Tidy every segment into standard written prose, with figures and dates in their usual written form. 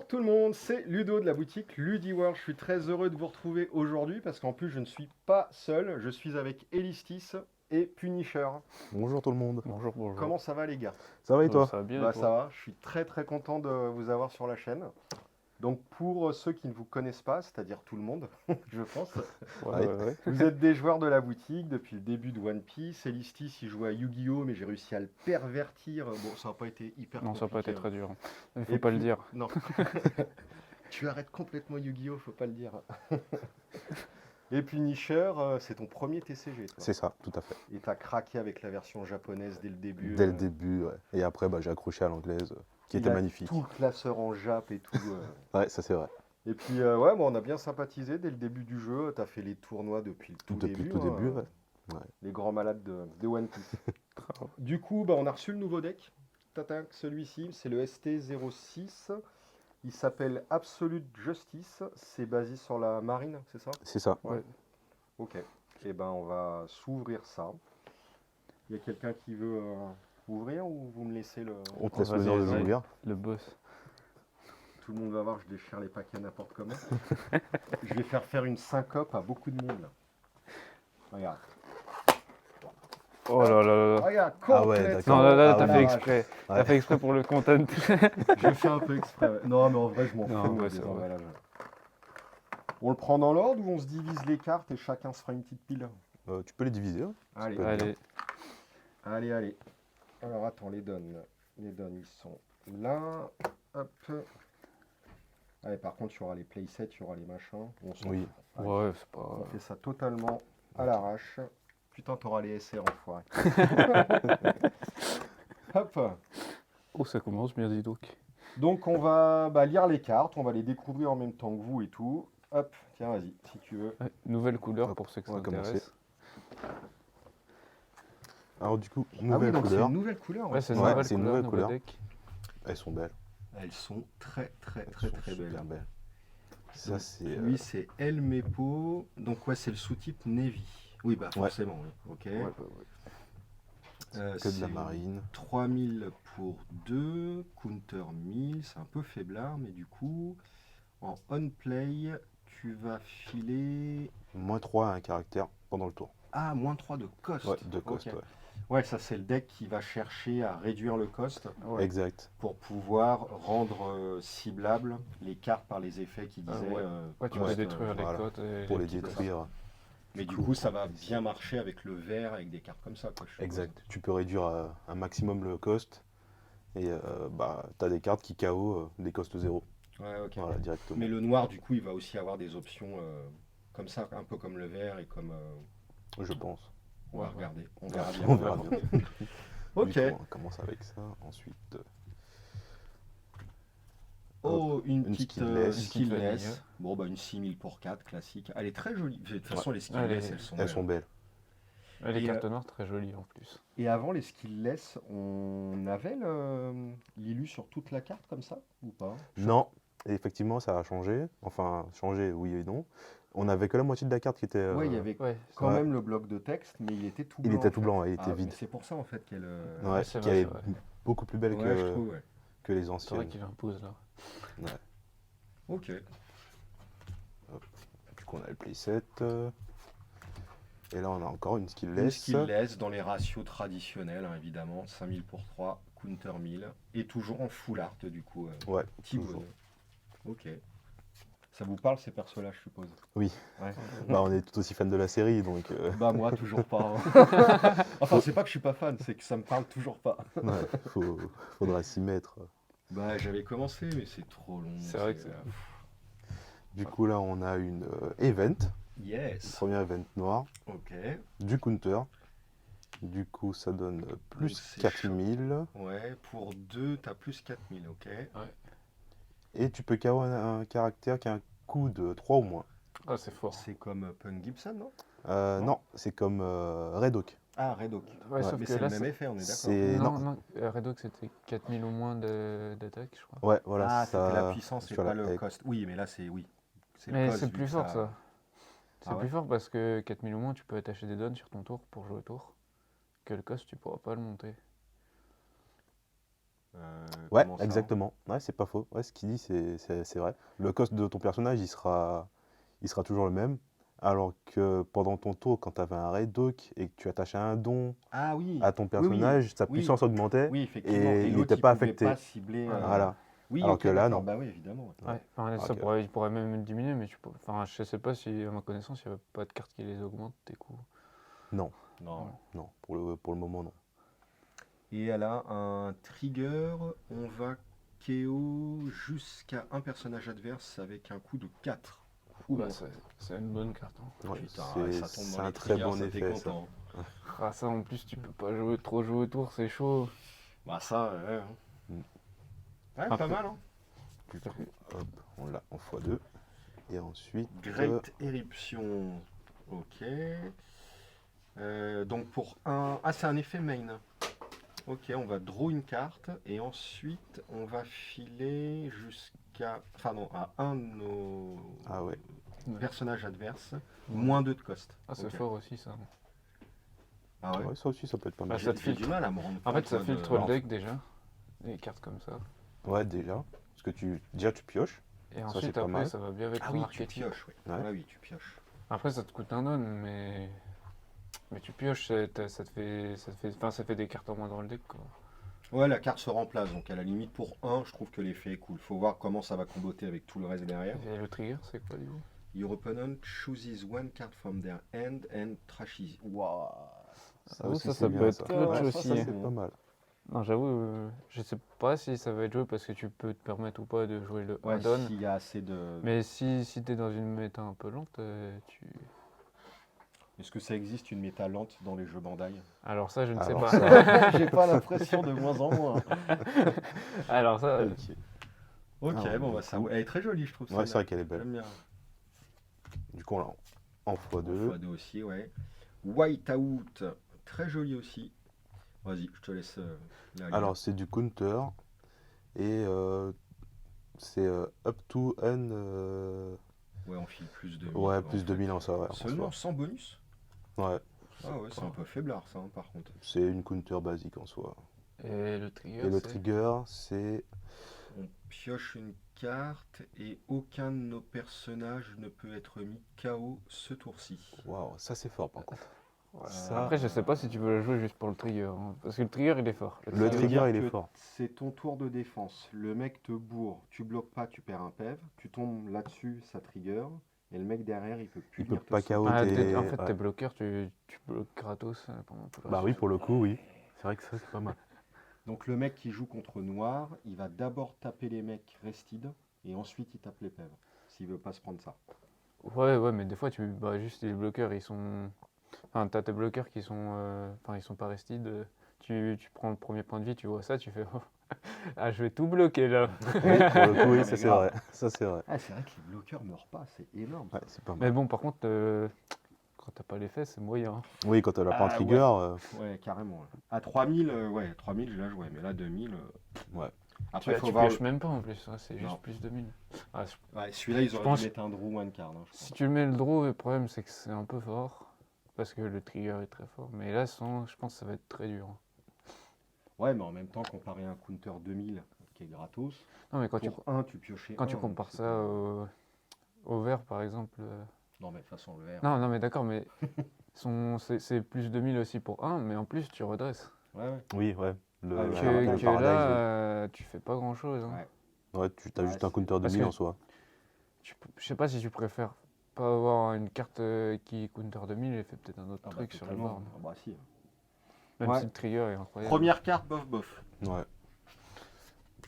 Bonjour tout le monde, c'est Ludo de la boutique LudiWorld. Je suis très heureux de vous retrouver aujourd'hui parce qu'en plus je ne suis pas seul, je suis avec Elistis et Punisher. Bonjour tout le monde. Bonjour, bonjour. Comment ça va les gars? Ça va et toi? Ça va bien et Bah toi? ça va, je suis très content de vous avoir sur la chaîne. Donc pour ceux qui ne vous connaissent pas, c'est-à-dire tout le monde, je pense, Ouais. vous êtes des joueurs de la boutique depuis le début de One Piece. Elistis il jouait à Yu-Gi-Oh mais j'ai réussi à le pervertir. Bon ça n'a pas été hyper Non, ça n'a pas été compliqué, très dur. Il hein. faut pas le dire. Non. Tu arrêtes complètement Yu-Gi-Oh, faut pas le dire. Et Punisher, c'est ton premier TCG, toi. C'est ça, tout à fait. Et t'as craqué avec la version japonaise dès le début. Dès le début, ouais. Et après, j'ai accroché à l'anglaise, qui il était a magnifique. tout le classeur en Jap et tout. Ouais, ça c'est vrai. Et puis, ouais, bon, on a bien sympathisé dès le début du jeu. T'as fait les tournois depuis le tout Depuis début. le tout hein, début, ouais. Les grands malades de One Piece. Du coup, on a reçu le nouveau deck. Tatin, celui-ci, c'est le ST06. Il s'appelle Absolute Justice. C'est basé sur la marine, c'est ça? C'est ça. Ouais. Ok. Et ben, on va s'ouvrir ça. Il y a quelqu'un qui veut ouvrir ou vous me laissez le... On te laisse Vas-y, l'honneur de vas-y. l'ouvrir. Le boss. Tout le monde va voir, je déchire les paquets n'importe comment. Je vais faire une syncope à beaucoup de monde. Là. Regarde. Oh là là là. Regarde, Ah ouais, complètement Non, là, Ah t'as oui. fait exprès. Ouais. T'as fait exprès pour le content. Je fais un peu exprès. Ouais. Non, mais en vrai, je m'en Non, fous ouais, moi, c'est des vrai. emballages. On le prend dans l'ordre ou on se divise les cartes et chacun se fera une petite pile? Tu peux les diviser, hein. Allez, peut être Allez, allez. Alors attends, les donnes. Les donnes, ils sont là. Hop. Allez, par contre, il y aura les playsets, il y aura les machins. On s'en Oui. fout. Allez. ouais, c'est On pas. fait ça totalement à l'arrache. Putain, t'auras les SR enfoiré. Hop. Oh, ça commence bien, dis donc. Donc on va lire les cartes, on va les découvrir en même temps que vous et tout. Hop, tiens, vas-y, si tu veux. Ouais, nouvelle couleur Hop, pour ceux que on ça va commencer. intéresse. Alors du coup, Ah oui, nouvelle donc c'est couleur. une nouvelle couleur. Ouais, c'est une Ouais, nouvelle c'est une couleur, nouvelle nouveau couleur. deck. Elles sont belles. Elles sont très Elles sont belles. super belles. Ça Donc, c'est... lui, c'est El Mepo. Donc, ouais, c'est le sous-type Navy. Oui, bah forcément, oui. Ok. Ouais. que de la c'est marine. 3000 pour 2, counter 1000, c'est un peu faiblard, mais du coup, en on-play, tu vas filer. -3 à un caractère pendant le tour. Ah, -3 de cost. Ouais, de cost, Ok. ouais. Ouais, ça c'est le deck qui va chercher à réduire le cost Ouais. Exact. pour pouvoir rendre ciblables les cartes par les effets qui disaient. Ouais. Ouais, tu peux cost, détruire les voilà. cotes. Et Pour les petits cotes. détruire. Mais du coup, ça va bien marcher avec le vert, avec des cartes comme ça, quoi, je suppose. Exact. Tu peux réduire un maximum le cost. Et t'as des cartes qui KO des costs 0. Ouais, ok. Voilà, directement. Mais le noir, du coup, il va aussi avoir des options comme ça, un peu comme le vert et comme. Je pense. On va Ouais. regarder. On verra bien. On verra bien. Ok. Du coup, on commence avec ça. Ensuite, Oh, une Une petite skillless. skillless. Vanille. Bon, bah une 6000 pour 4, classique. Elle est très jolie. De toute façon, les Allez. skillless, elles sont elles belles. sont belles. Ouais, les Et, cartes noires, très jolies en plus. Et avant les skillless, on avait l'illu sur toute la carte comme ça ou pas? Non, et effectivement, ça a changé. Enfin, changé, oui et non. On avait que la moitié de la carte qui était. Ouais, il y avait Ouais, quand ouais. même le bloc de texte, mais il était tout Il blanc. était en tout fait. blanc, ouais, il était Ah, vide. mais c'est pour ça en fait qu'elle. Ouais, c'est qui vrai, est c'est vrai. beaucoup plus belle Ouais, je trouve, ouais. que les C'est vrai anciennes. qu'il impose là. Ok. Du coup, on a le playset. Et là, on a encore une Une skillless. skillless dans les ratios traditionnels, hein, évidemment. 5000 pour 3, counter 1000. Et toujours en full art, du coup. Ouais, Petit toujours. bonnet. Ok. Ça vous parle ces persos-là, je suppose? Oui. Ouais. Bah, on est tout aussi fan de la série, donc Bah moi toujours pas. Hein. Enfin c'est pas que je suis pas fan, c'est que ça me parle toujours pas. ouais, faudra s'y mettre. Bah j'avais commencé mais c'est trop long. C'est vrai que c'est- Du coup, là, on a une event, Yes. premier event noir, Ok. du counter. Du coup, ça donne plus c'est 4000. Ouais, pour 2, t'as plus 4000, ok. Et tu peux KO un caractère qui a un coût de 3 ou moins. Ah, c'est fort. C'est comme Punk Gibson, non? Non, c'est comme Red Hawk. Ah, Red Hawk. Ouais, sauf Mais que c'est là, le même effet, on est d'accord. C'est- Non, non, Red Hawk c'était 4000 ou moins d'attaque, je crois. Ouais, voilà, Ah, ça. c'était la puissance et voilà, pas le avec- cost. Oui, mais là c'est oui. C'est le Mais cost, c'est vu plus que fort ça. C'est Ah ouais plus fort parce que 4000 ou moins, tu peux attacher des dons sur ton tour pour jouer au tour. Que le cost, tu pourras pas le monter. Ouais, comment ça? exactement. Ouais, c'est pas faux. Ouais, ce qu'il dit, c'est vrai. Le cost de ton personnage, il sera toujours le même. Alors que pendant ton tour, quand tu avais un raid hook et que tu attachais un don Ah oui, à ton oui, oui, personnage, sa oui, puissance augmentait oui, effectivement. et Et il l'autre, n'était il pas pouvait pas affecté. cibler. Voilà. Voilà. Oui, Alors ok, que là, d'accord. non. Bah oui, évidemment. Ouais. Ouais, enfin, ça Ok. pourrait, il pourrait même diminuer, mais enfin, je sais pas si, à ma connaissance, il n'y avait pas de carte qui les augmente, tes coups. Non, Non. Non. non. Pour le moment, non. Et elle a un trigger. On va KO jusqu'à un personnage adverse avec un coup de 4. Ouh, Bah, bon. c'est une bonne carte, hein. Ouais, Putain, ouais, ça tombe c'est dans un les très triggers, bon ça t'es effet, ça. content. Ah, ça, en plus, tu peux pas trop jouer autour, c'est chaud. Bah ça, ouais. Mm. Ouais, Un pas peu. mal, hein. Du coup, hop, on l'a en x2. Et ensuite, Great Eruption. Ok. Donc pour un... Ah, c'est un effet main. Ok, on va draw une carte et ensuite on va filer jusqu'à... Enfin non, à un de nos ah ouais, personnages adverses, Ouais. moins 2 de cost. Ah, c'est Ok. fort aussi, ça. Ah ouais. ouais, ça aussi, ça peut être pas Bah, mal. ça te J'ai du filtre. mal à me rendre En compte. fait, ça moi, filtre le deck déjà, des cartes comme ça. Ouais, déjà. Parce que déjà, tu pioches. Et Ça, ensuite, c'est pas après, mal. ça va bien avec Ah ton oui, tu archétype. pioches, oui. Ouais. Ah oui, tu pioches. Après, ça te coûte un don, mais tu pioches, enfin, ça fait des cartes en moins dans le deck, quoi. Ouais, la carte se remplace, donc à la limite pour un, je trouve que l'effet est cool. Faut voir comment ça va comboter avec tout le reste derrière. Et le trigger, c'est quoi, du coup? Your opponent chooses one card from their hand and trashes. Waouh. J'avoue, aussi, ça c'est peut bien, être ça. clutch Ouais, ça, aussi. ça, Ça, c'est pas mal. Non, j'avoue, je sais pas si ça va être joué parce que tu peux te permettre ou pas de jouer le Ouais, add-on. s'il y a assez de... Mais si t'es dans une méta un peu lente, Est-ce que ça existe une méta lente dans les jeux Bandai? Alors ça, je ne sais Alors pas. ça, J'ai pas l'impression de moins en moins. Alors ça, ok. Ok, Alors, bon, du bah ça... coup- Elle est très jolie, je trouve. Ouais, c'est vrai qu'elle est belle. J'aime bien. Du coup, on l'a en x2. x2 aussi, ouais. Whiteout, très joli aussi. Vas-y, je te laisse la lire. Alors, c'est du counter. Et c'est up to n. Ouais, on file plus de 1000. Ouais, en plus fait. 2000 en soi. Ouais, en Seulement soi. sans bonus? Ouais, Ah ouais, c'est un peu faiblard ça, hein, par contre. c'est une counter basique en soi. et le trigger, Et le c'est... trigger, c'est. On pioche une carte et aucun de nos personnages ne peut être mis KO ce tour-ci. Waouh, ça c'est fort par contre. Voilà. Ça- Après, je sais pas si tu veux le jouer juste pour le trigger, hein, parce que le trigger, il est fort. Le Ça veut trigger, dire il est que fort. C'est ton tour de défense. Le mec te bourre, tu bloques pas, tu perds un PEV. Tu tombes là-dessus, ça trigger. Et le mec derrière, il peut plus Il peut venir te pas sauter. KO. Ah, t'es- en fait, ouais. tes bloqueurs, tu bloques gratos pendant tout le Bah reste. oui, pour le coup, oui. C'est vrai que ça c'est pas mal. Donc le mec qui joue contre noir, il va d'abord taper les mecs rested et ensuite il tape les PEV. S'il veut pas se prendre ça. Ouais, mais des fois, juste les bloqueurs, ils sont... Enfin, t'as tes bloqueurs qui sont... Enfin, ils sont pas rested. Tu prends le premier point de vie, tu vois ça, tu fais... oh, ah, je vais tout bloquer, là. Oui, pour le coup, oui, Mais ça c'est grave. vrai. Ça c'est vrai. Ah, c'est vrai que les bloqueurs meurent pas, c'est énorme. Ouais, c'est pas Mais mal. bon, par contre, quand t'as pas l'effet, c'est moyen, hein. Oui, quand elle a pas un Ah, trigger, Ouais, carrément. Ouais. À 3000, ouais, 3000 je la jouais, mais là 2000. ouais. Après, Tu faut voir. pioches même pas en plus, hein, c'est Non. juste plus 2000. Ah, Ouais, celui-là, ils Je auraient pense- dû mettre un draw one card. Hein, je si crois. tu le mets le draw, le problème c'est que c'est un peu fort. Parce que le trigger est très fort. Mais là, je pense que ça va être très dur. Ouais, mais en même temps, comparer un counter 2000 qui est gratos, Non, mais quand pour un, tu piochais tu un, compares donc ça c'était- au vert, par exemple. Non, mais de toute façon, le vert. Non, mais d'accord, mais c'est plus 2000 aussi pour un, mais en plus, tu redresses. Ouais, ouais. Oui, ouais. Le, Ah, le Que, Paradise, que Paradise, là, oui. tu fais pas grand chose. Ouais. Ouais, tu as Ouais, juste un c'est- counter de parce 1000 que- en soi. Je sais pas si tu préfères pas avoir une carte qui counter 2000 et fait peut-être un autre Ah, bah, truc sur le totalement. board. Ah, bah, si. Même Ouais. si le trigger est incroyable. Première carte, bof, bof. Ouais.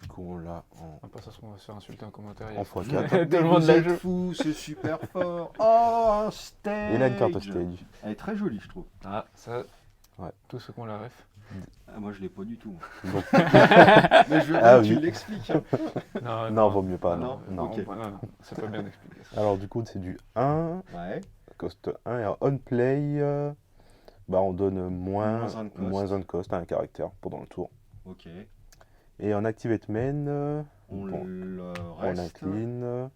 Du coup, on l'a en, Ah, pas ça, on va se faire insulter en commentaire. en Tout x4. le monde Vous la êtes joue. fous, c'est super fort. Oh, un stage. Il a une carte stage. Elle est très jolie, je trouve. Ah, ça. Ouais. Tous ceux qui ont la ref. Ah, moi, je l'ai pas du tout. Donc, Mais je veux Ah bien que tu oui. l'expliques. Hein. non, vaut mieux pas. Ah, Non. non. Non. Ok. Non, c'est pas bien expliqué ça. Alors, du coup, c'est du 1, Ouais. cost 1. Et on play, bah, on donne Moins un de cost. moins 1 de cost à un caractère pendant le tour. Ok. Et en activate main, On bon, le on reste. incline.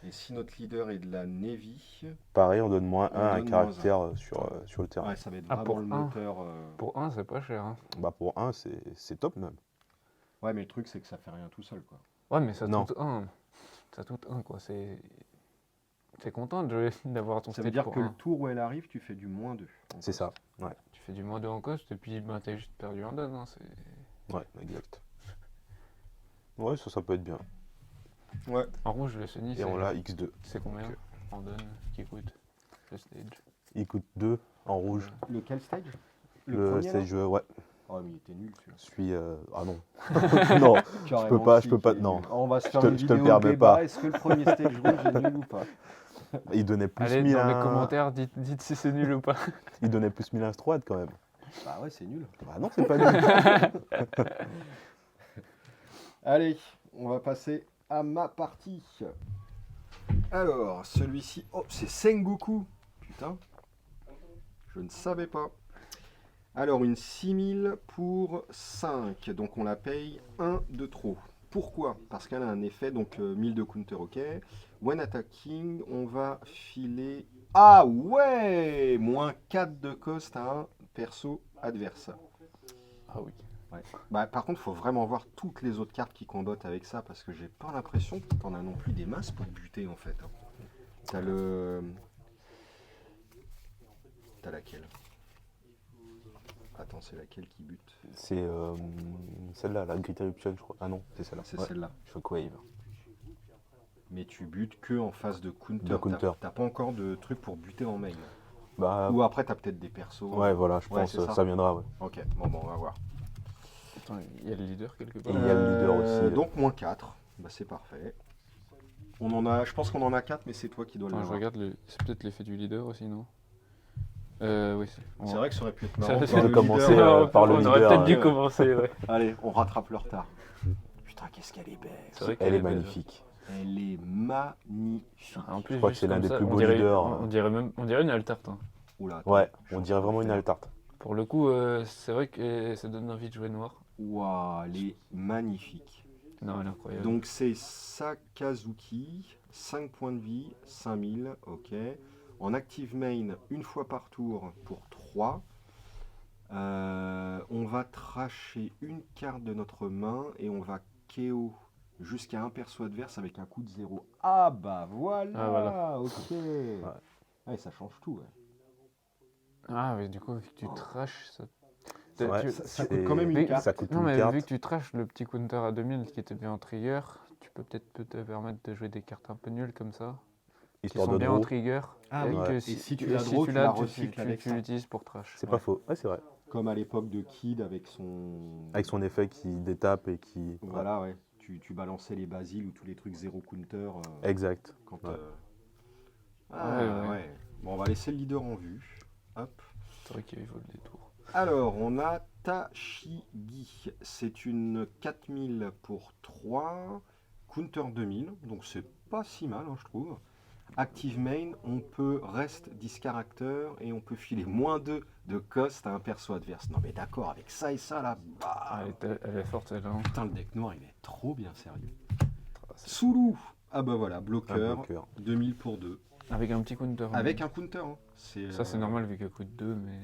Et si notre leader est de la Navy, Pareil, on donne moins On 1 à un donne moins caractère sur le terrain. ouais, ça va être Ah, vraiment pour le un. moteur. Pour un, c'est pas cher. Hein. Bah, pour 1, c'est top même. Ouais, mais le truc, c'est que ça fait rien tout seul, quoi. Ouais, mais ça Non. tout un. Ça tout un, quoi. T'es content de jouer, d'avoir ton Ça veut stage dire pour que le un. tour où elle arrive, tu fais du -2. C'est ça. Ouais, Tu fais du -2 en cost, et puis ben, t'as juste perdu un don. Hein, c'est... ouais, exact. Ouais, ça peut être bien. Ouais. En rouge, le Sony, Et on l'a X2. c'est combien Ok. en don qui coûte le stage? Il coûte 2 en rouge. Lequel stage? Le premier, là stage, ouais. Oh, mais il était nul, celui-là. Suis. Ah non. Non, Carrément pas- si, je peux pas- il est non. nul. On va se faire te- une je te le vidéo permets débat. pas. Est-ce que le premier stage rouge est nul ou pas? il donnait plus Allez, 1000 dans les à- commentaires, dites si c'est nul ou pas. Il donnait plus 1000 à Stroad quand même. Bah ouais, c'est nul. Bah non, c'est pas nul. Allez, on va passer à ma partie. Alors, celui-ci, oh, c'est Sengoku. Putain, je ne savais pas. Alors, une 6000 pour 5, donc on la paye 1 de trop. Pourquoi? Parce qu'elle a un effet, donc 1000 de counter, ok. When attacking, on va filer... Ah ouais, -4 de cost à un perso adverse. Ah oui. Bah, par contre, faut vraiment voir toutes les autres cartes qui combattent avec ça, parce que j'ai pas l'impression que t'en as non plus des masses pour buter en fait. Hein. T'as le... T'as laquelle? Attends, c'est laquelle qui bute? C'est celle-là, la Grit Eruption, je crois. Ah non, c'est celle-là. C'est Ouais. celle-là. Shockwave. Mais tu butes que en phase de counter. De counter. T'as pas encore de truc pour buter en main. Bah, Ou après, t'as peut-être des persos. ouais, voilà, je Ouais, pense c'est ça. ça viendra, ouais. Ok, bon, on va voir. Attends, il y a le leader quelque Et part. il y a le leader aussi. Donc, -4. Bah, c'est parfait. On en a, je pense qu'on en a 4, mais c'est toi qui dois le Attends, je voir. regarde, c'est peut-être l'effet du leader aussi, non? Oui, C'est vrai que ça aurait pu être Ça, marrant. c'est voir de le commencer, leader, par le on aurait leader, peut-être dû ouais. commencer, ouais. Allez, on rattrape le retard. Putain, qu'est-ce qu'elle est belle. C'est vrai Elle qu'elle est belle. magnifique. Elle est magnifique. En plus, crois que juste c'est l'un comme des ça, plus on beaux dirait, leaders, on dirait une altarte. Hein. Oula, attends, Ouais, je suis on en dirait train de vraiment une faire. altarte. Pour le coup, c'est vrai que ça donne envie de jouer noir. Waouh, elle est magnifique. Non, elle est incroyable. Donc c'est Sakazuki, 5 points de vie, 5000, ok. En active main, une fois par tour pour 3. On va tracher une carte de notre main et on va KO jusqu'à un perso adverse avec un coup de 0. Ah bah voilà, Ah, voilà. ok. Ouais, ça change tout. Ouais. Ah, mais du coup, vu que tu trashes, ça... Ouais, tu- ça c'est- coûte quand même une Mais- carte. Ça coûte Non, une mais carte. vu que tu trashes le petit counter à 2000 qui était bien en trigger, tu peux peut-être te permettre de jouer des cartes un peu nulles comme ça, qui Histoire sont de bien en draw. trigger. Ah et oui. que Et si tu la draw, tu la recycles avec tu ça. l'utilises pour trash. C'est Ouais. pas faux. Ouais, c'est vrai. Comme à l'époque de Kid avec son... Avec son effet qui détape et qui. Voilà, ouais. Tu balançais les basiles ou tous les trucs zéro counter. Exact. Quand, Ouais. Ah, Ouais, ouais. ouais. Bon, on va laisser le leader en vue. Hop. C'est vrai qu'il vole des tours. Alors, on a Tashigi. C'est une 4000 pour 3. Counter 2000. Donc, c'est pas si mal, hein, je trouve. Active main, on peut reste 10 caractères et on peut filer -2 de cost à un perso adverse. Non, mais d'accord, avec ça et ça là. Bah, Ah, elle est forte celle-là. Hein. putain, le deck noir, il est trop bien sérieux. Ah, c'est- Soulou. Ah bah voilà, Un bloqueur. bloqueur. 2000 pour 2. Avec un petit counter. Avec mais- un counter. Hein. Ça, c'est normal vu qu'elle coûte 2, mais.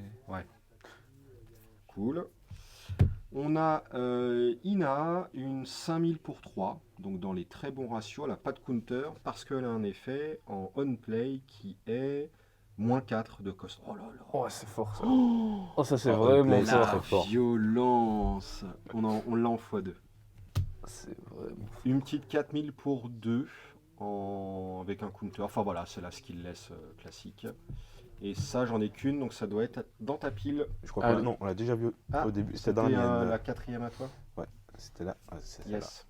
Cool. On a Ina, une 5000 pour 3. Donc dans les très bons ratios, elle n'a pas de counter parce qu'elle a un effet en on-play qui est -4 de cost. Oh là là. Oh, c'est fort ça. Oh, Oh, ça, c'est Oh, vraiment Play, c'est fort. très fort. violence. On l'a en x2. C'est vraiment fort. Une petite 4000 pour 2 avec un counter. Enfin voilà, c'est la skillless classique. Et ça, j'en ai qu'une, donc ça doit être dans ta pile. Je crois Ah, que non, on l'a déjà vu Ah, au début. C'était dans la mienne. la quatrième à toi. C'était là. Ah, c'est celle-là. Yes.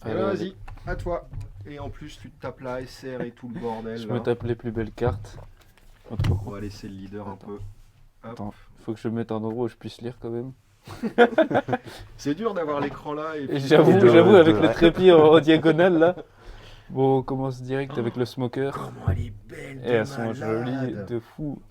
Ah, Eh ben, vas-y, à toi. Et en plus, tu te tapes la SR et tout le bordel. Je là. me tape les plus belles cartes. On va laisser le leader un Attends. peu. Hop. Attends, faut que je me mette un endroit où je puisse lire quand même. C'est dur d'avoir l'écran là. Et Et puis- j'avoue, de- j'avoue, avec de- le trépied en diagonale là. Bon, on commence direct avec le smoker. Comment elle est belle. Et elles sont jolies malade. de fou.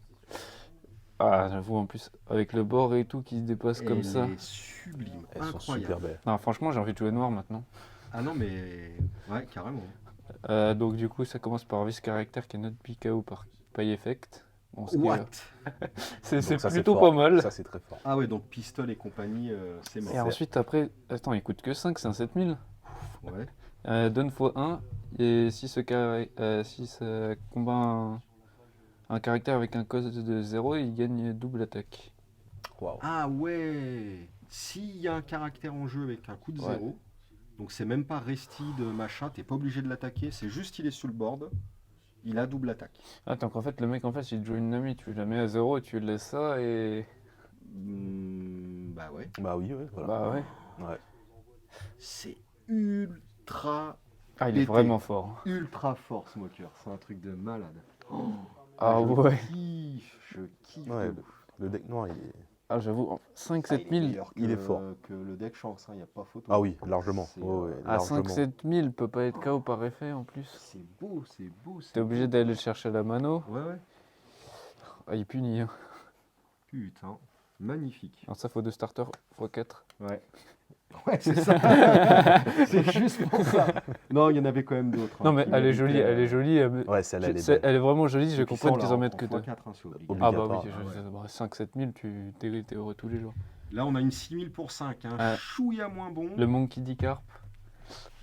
Ah, j'avoue, en plus, avec le bord et tout qui se dépasse comme Elle ça. est sublime. Elles sont Incroyable. super belles. Non, franchement, j'ai envie de jouer noir maintenant. Ah non, mais. Ouais, carrément. Donc, du coup, ça commence par Vice Caractère qui est notre PKO par Pay Effect. Bon, ce qui est- What? c'est Donc ça, plutôt fort. pas mal. Ça, c'est très fort. Ah ouais, donc pistol et compagnie, c'est mort. Et ensuite, après, attends, il coûte que 5, c'est un 7000. Ouais. Donne x1, et si ça combat un caractère avec un cost de 0, il gagne double attaque. Waouh. Ah ouais. S'il y a un caractère en jeu avec un coût de Ouais. 0, donc c'est même pas restide machin, t'es pas obligé de l'attaquer, c'est juste il est sur le board, il a double attaque. Ah, donc en fait, le mec, en fait, il te joue une Nami, tu la mets à 0, tu laisses ça et. Bah ouais. Bah oui, ouais, voilà. Bah ouais. Ouais. C'est ultra, Ah, il est Pété. vraiment fort. ultra fort Smoker, c'est un truc de malade. Ah je ouais. je kiffe Ouais, de ouf. Le deck noir, il est. Ah, j'avoue, 5 Ah, il est 7000. meilleur il est que- fort. que le deck Shanks, il n'y a pas photo. Ah oui, largement. C'est, Ouais, ouais, À 5 largement. 7000 peut pas être KO par effet en plus. C'est beau, c'est beau. T'es obligé d'aller le chercher à la mano. Ouais, ouais. Ah, il punit. Hein. Putain, magnifique. Alors ça, faut 2 starters x4. Ouais. Ouais, c'est ça. C'est juste pour ça. Non, il y en avait quand même d'autres. Non, mais elle est jolie, elle est jolie. Ouais, celle-là, elle est C'est- belle. elle est vraiment jolie, j'ai compris qu'ils en mettent que 2. 4, hein, c'est obligatoire. Ah bah Obligatoire. oui, Ah ouais. 5-7 000, t'es heureux tous les jours. Là, on a une 6000 pour 5. Un chouïa moins bon. Le Monkey D Carp,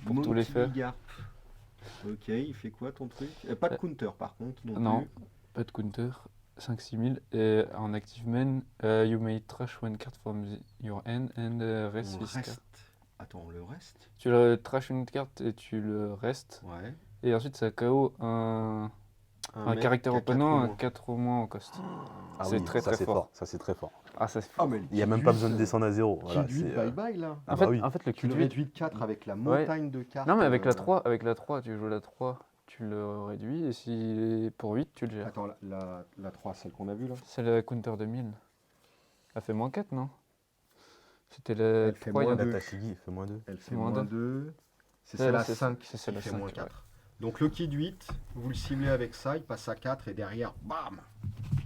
pour tous les faire. Garp. Ok, il fait quoi ton truc? Pas de counter par contre. Non, plus. pas de counter. 5-6 000. Et en active main, you may trash one card from your hand and rest On this card. reste. Attends, on le reste? Tu le trash une carte et tu le restes. Ouais. Et ensuite, ça KO un mec caractère qui a opponent, un 4 4 au moins en cost. Ah c'est oui, très, ça, très c'est fort. Ça, c'est très fort. Ah, ça c'est Ah, fort. mais Il n'y a même pas besoin de descendre à 0. Voilà, Kid 8, c'est, bye bye là. En Ah fait, bah oui. en fait, le Tu le Kid 8. réduis de 4 avec la montagne de cartes. Non, mais avec la 3, tu joues la 3, tu le réduis. Et si pour 8, tu le gères. Attends, la 3, celle qu'on a vue là. C'est la counter de 1000. Elle fait moins 4, non? C'était la Elle fait 3, il y en moins a deux. La Tashigi fait moins 2. Elle fait Moins moins deux. 2. C'est Ouais, celle à c'est- 5 c'est celle qui à fait 5, moins ouais. 4. Donc le Kid 8, vous le ciblez avec ça, il passe à 4 et derrière, bam.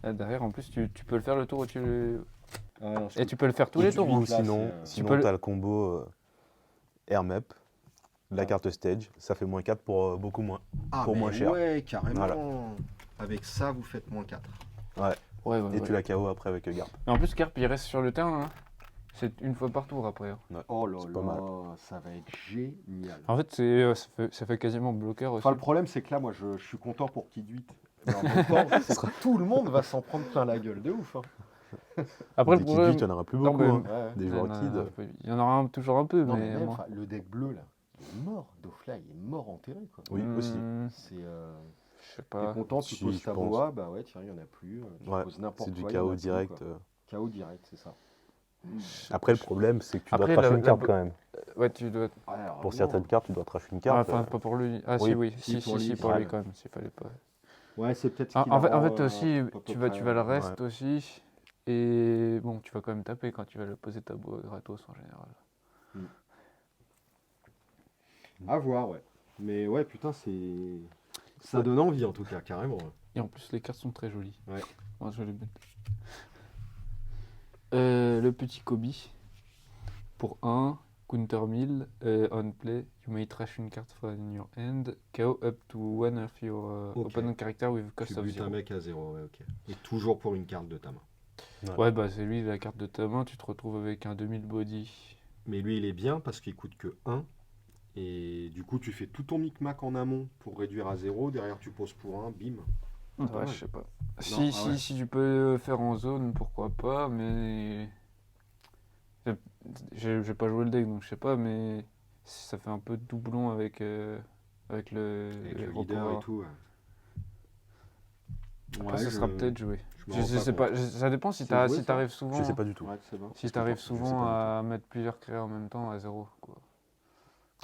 Ah, derrière, en plus, tu peux le faire le tour où tu le. Ah, non, Et tu peux le faire tous les tours. Ou hein. Ou là, sinon, c'est, sinon peux le- t'as le combo Airmap, la Ah. carte Stage, ça fait moins 4 pour beaucoup moins. Ah, pour mais moins cher. ouais, carrément. Voilà. Avec ça, vous faites moins 4. Ouais, ouais, Et ouais. tu la KO après avec Garp. Mais en plus, Carp, il reste sur le terrain. Hein. C'est une fois par tour après. Hein. Oh là C'est pas mal. là, ça va être génial. En fait, ça fait quasiment bloqueur aussi. Enfin, le problème, c'est que là, moi, je suis content pour Kid 8. Mais en même temps, c'est que tout le monde va s'en prendre plein la gueule de ouf. Hein. Après, Des le Kid problème. 8, il n'y en aura plus Non, beaucoup. mais- hein. Ouais. Des il y joueurs en a Kid. un peu- il y en aura toujours un peu, Non, mais mais même, moins. enfin, le deck bleu, là, il est mort. Dofla, il est mort enterré. Quoi. Oui, aussi. C'est. Je sais T'es pas. content, tu Si, poses je ta pense. voix, bah ouais, tiens, il n'y en a plus. Tu Ouais, poses n'importe C'est du quoi. il y en a KO plus, direct. quoi. KO direct, c'est ça. Après, le problème, c'est que tu dois Après, trash la- une carte la- quand même. Ouais, tu dois. Ouais, Pour heureusement. certaines cartes, tu dois trash une Ah, carte. enfin, pas pour lui. Ah, oui. si, oui. Si, Si, pour si, lui, pour c'est lui vrai. quand même. Il fallait pas. Ouais, c'est peut-être ce Ah, qui en fait, la rend, aussi, à peu tu près, vas le reste aussi. Et bon, tu vas quand même taper quand tu vas le poser ta boîte gratos en général. À voir, ouais. Mais ouais, putain, c'est. Ça donne envie en tout cas, carrément. Et en plus, les cartes sont très jolies. Ouais. Moi, je les mets. Le petit Kobe. Pour 1, counter 1000, on play, you may trash une carte from your hand, KO up to one of your Ok. opponent character with Tu cost of butes un 0. mec à 0, ouais, ok. Et toujours pour une carte de ta main. Ouais, bah c'est lui, la carte de ta main, tu te retrouves avec un 2000 body. Mais lui, il est bien parce qu'il coûte que 1. Et du coup, tu fais tout ton micmac en amont pour réduire à 0. Derrière, tu poses pour 1, bim. Ouais, ouais. je sais pas. ah Si, ouais. si tu peux le faire en zone, pourquoi pas, mais. J'ai pas joué le deck donc je sais pas, mais ça fait un peu de doublon avec le Avec le héros leader power. et tout. Ouais. Après, Ouais, ça sera peut-être joué. me Je rends sais compte. pas, ça dépend si C'est joué, ça t'arrives souvent. Je sais pas du tout. Ouais, c'est bon. Si Je t'arrives sais pas souvent du à mettre plusieurs créas en même temps à 0, quoi.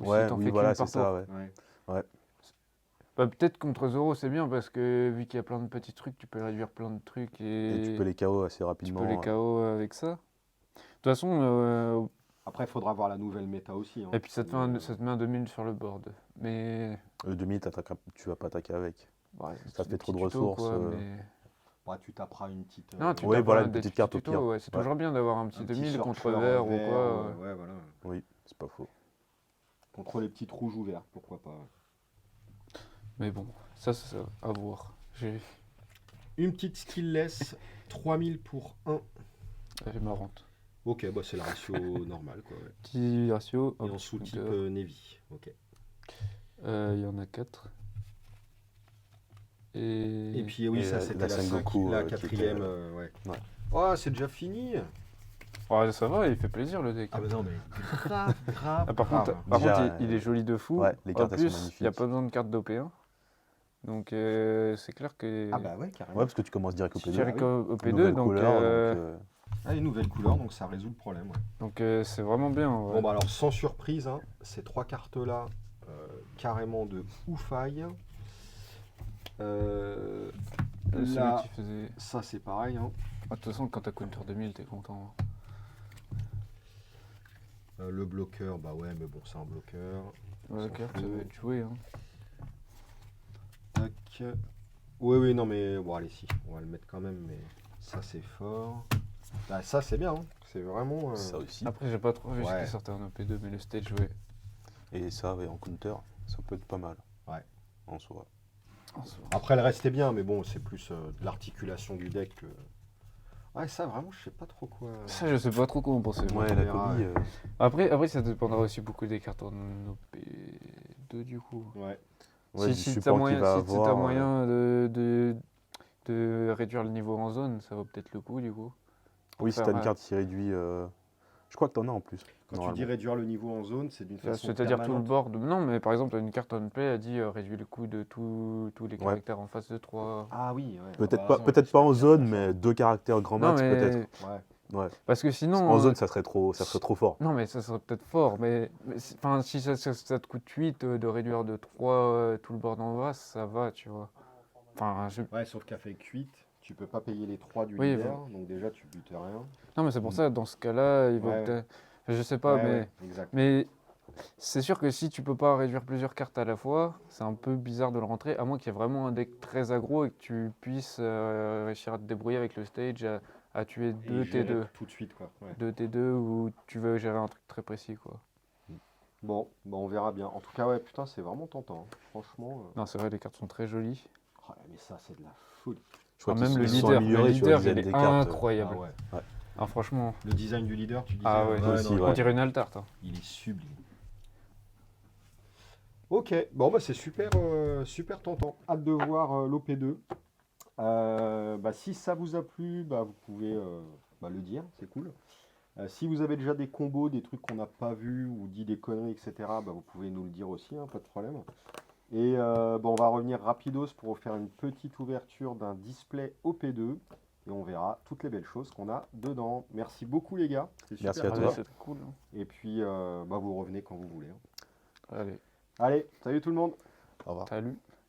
Ou si Ouais, t'en oui, fais voilà, qu'une c'est par ça, tour. ouais. Bah, peut-être contre 0 c'est bien parce que vu qu'il y a plein de petits trucs, tu peux réduire plein de trucs Et et tu peux les KO assez tu rapidement. peux les KO avec ça. De toute façon, Après, il faudra voir la nouvelle méta aussi. Hein. et puis ça te met un 2000 sur le board. Mais Le 2000, tu vas pas attaquer avec. ouais, Ça te des fait trop de petits tutos, ressources, quoi, mais- Ouais, tu taperas une petite. Non, tu Ouais, tapes voilà, un une des petite petits carte au tutos, pire. ouais, c'est Ouais. toujours bien d'avoir un petit un 2000 contre surfeur vert ou vert, quoi. ouais, voilà. Oui, c'est pas faux. Contre les petites rouges ou vertes, pourquoi pas. Mais bon, ça à voir. Une petite skillless, 3000 pour 1. Elle est marrante. Ok, bah c'est le ratio normal quoi. Ouais. Petit ratio. Et hop, en sous-type donc, Navy. Ok. il y en a 4. Et puis oui, Et ça la c'était la Sengoku, la qui était, quatrième. Ouais. ouais. Oh, c'est déjà fini. Ouais, ça va, il fait plaisir le deck. Ah bah non mais grave, grave. Ah, par grave. contre, Déjà, il est joli de fou. ouais, les cartes, En elles sont plus, il n'y a magnifiques. pas besoin de carte d'OP1. Donc c'est clair que. Ah bah ouais, carrément. Ouais, parce que tu commences direct au Si P2. tu arrives Direct au P2, Nouvelle donc couleur, donc, Ah, les nouvelles couleurs, donc ça résout le problème. Ouais. donc, c'est vraiment bien. En vrai. Bon bah alors sans surprise, hein, ces 3 cartes là, carrément de oufaille. Celui Là, qui faisait. ça c'est pareil. Hein. Ah, de toute façon, quand t'as counter 2000, t'es content. Hein. Le bloqueur, bah ouais, mais bon, c'est un bloqueur. Ouais, s'en carte, ça fout. va être joué. Hein. Tac. Oui, oui, non, mais bon, allez, si, on va le mettre quand même, mais ça c'est fort. Bah, ça c'est bien, hein. C'est vraiment. ça aussi. Après, j'ai pas trop vu ce Ouais. qui sortait en OP2, mais le stage, ouais. Et ça, ouais, en counter, ça peut être pas mal. Ouais. En soi. Après, le reste est bien, mais bon, c'est plus de l'articulation du deck que. Ouais, ça vraiment, je sais pas trop quoi. Ça, je sais pas trop comment penser. moi. Ouais, on la verra, Kobe, ouais. Après, ça dépendra aussi beaucoup des cartes en OP2 du coup. Ouais. ouais, du si t'as support qu'il moyen, va si t'as avoir. moyen de réduire le niveau en zone, ça vaut peut-être le coup du coup. Pour Oui, si faire, t'as une carte qui réduit. Je crois que t'en as en plus. Quand tu normalement. dis réduire le niveau en zone, c'est d'une façon. c'est-à-dire tout le permanente. board. Non, mais par exemple, une carte on play a dit réduit le coût de tous les Ouais. caractères en face de 3. Ah oui, ouais. Peut-être Ah pas, bah, peut-être ça, pas en c'est zone, bien, mais 2 caractères grand Non, max, peut-être. ça. Ouais. Ouais. parce que sinon. En zone, ça serait trop fort. Non, mais ça serait peut-être fort, mais enfin, si ça te coûte 8 de réduire de 3 tout le board en bas, ça va, tu vois. Enfin, Ouais, sauf qu'avec 8, tu peux pas payer les 3 du Oui, leader, donc déjà tu butes rien. non, mais c'est pour ça, dans ce cas-là, il vaut Ouais. peut-être. Je sais pas, Ouais, mais. ouais, exact. Mais c'est sûr que si tu peux pas réduire plusieurs cartes à la fois, c'est un peu bizarre de le rentrer, à moins qu'il y ait vraiment un deck très aggro et que tu puisses réussir à te débrouiller avec le stage à tuer Et 2 gérer T2. tout de suite, quoi. Ouais. 2 T2 ou tu veux gérer un truc très précis, quoi. Bon, bah on verra bien. En tout cas, ouais, putain, c'est vraiment tentant. Hein. Franchement. Non, c'est vrai, les cartes sont très jolies. Oh, mais ça, c'est de la folie. Je crois Ah, même qu'ils le se sont leader, améliorés sur le design il est des cartes. incroyable. Ah ouais. Ah, franchement. Le design du leader, tu disais. Ah ouais, aussi, non, ouais. on dirait une altarte. Hein. il est sublime. Ok, bon, bah c'est super, super tentant. Hâte de voir l'OP2. Bah, si ça vous a plu, bah, vous pouvez le dire, c'est cool. Si vous avez déjà des combos, des trucs qu'on n'a pas vus ou dit des conneries, etc., bah, vous pouvez nous le dire aussi, hein, pas de problème. Et on va revenir rapidos pour vous faire une petite ouverture d'un display OP2 et on verra toutes les belles choses qu'on a dedans. Merci beaucoup les gars, c'était Merci super à Ah, toi. c'est cool. Hein. et puis vous revenez quand vous voulez. Hein. Allez, Allez, salut tout le monde. Au revoir. salut.